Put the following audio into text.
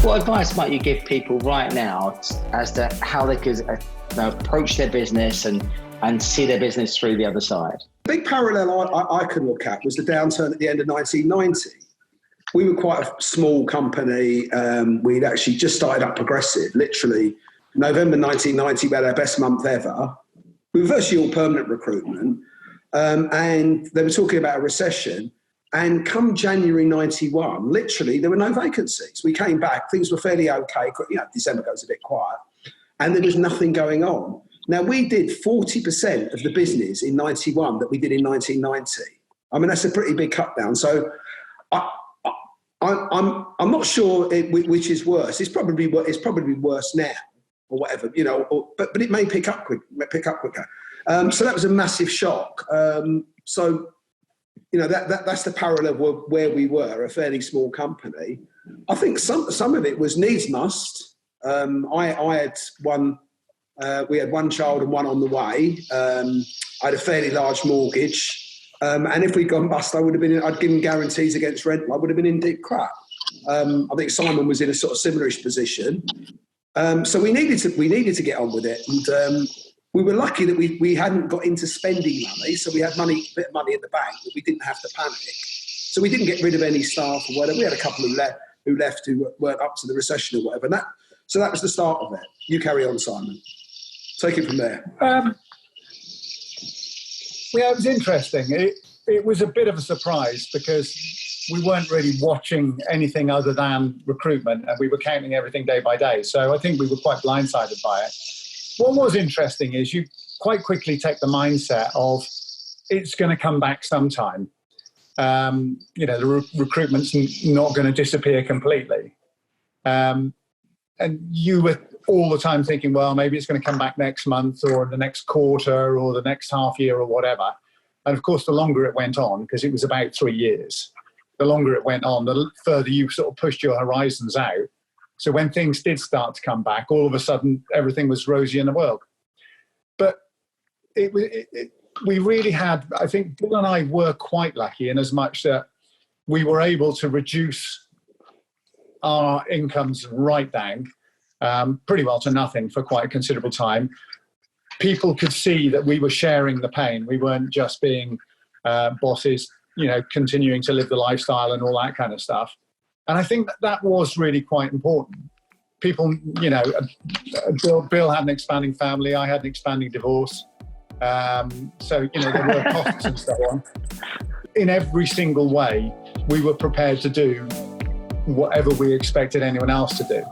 What advice might you give people right now as to how they could approach their business and see their business through the other side? The big parallel I could look at was the downturn at the end of 1990. We were quite a small company. We'd actually just started up Progressive. Literally, November 1990, we had our best month ever. We were virtually all permanent recruitment. And they were talking about a recession. And come January 91, literally, there were no vacancies. We came back, things were fairly okay. December goes a bit quiet. And there was nothing going on. Now, we did 40% of the business in 91 that we did in 1990. I mean, that's a pretty big cut down. So I'm not sure which is worse. It's probably worse now or whatever, but it may pick up quicker. So that was a massive shock. That's the parallel where we were, a fairly small company. I think some of it was needs must. I had one. We had one child and one on the way. I had a fairly large mortgage, and if we'd gone bust, I'd given guarantees against rent. I would have been in deep crap. I think Simon was in a sort of similarish position. So we needed to get on with it, and we were lucky that we hadn't got into spending money, so we had a bit of money in the bank that we didn't have to panic. So we didn't get rid of any staff or whatever. We had a couple who left who weren't up to the recession or whatever. So that was the start of it. You carry on, Simon. Take it from there. It was interesting. It was a bit of a surprise because we weren't really watching anything other than recruitment, and we were counting everything day by day. So I think we were quite blindsided by it. What was interesting is you quite quickly take the mindset of it's going to come back sometime. The recruitment's not going to disappear completely. And you were all the time thinking, well, maybe it's going to come back next month or the next quarter or the next half year or whatever. And of course, the longer it went on, because it was about 3 years, the longer it went on, the further you sort of pushed your horizons out. So when things did start to come back, all of a sudden, everything was rosy in the world. But we really had, I think Bill and I were quite lucky in as much that we were able to reduce our incomes right down, pretty well to nothing for quite a considerable time. People could see that we were sharing the pain. We weren't just being bosses, continuing to live the lifestyle and all that kind of stuff. And I think that was really quite important. People, Bill had an expanding family. I had an expanding divorce. So, there were costs and so on. In every single way, we were prepared to do whatever we expected anyone else to do.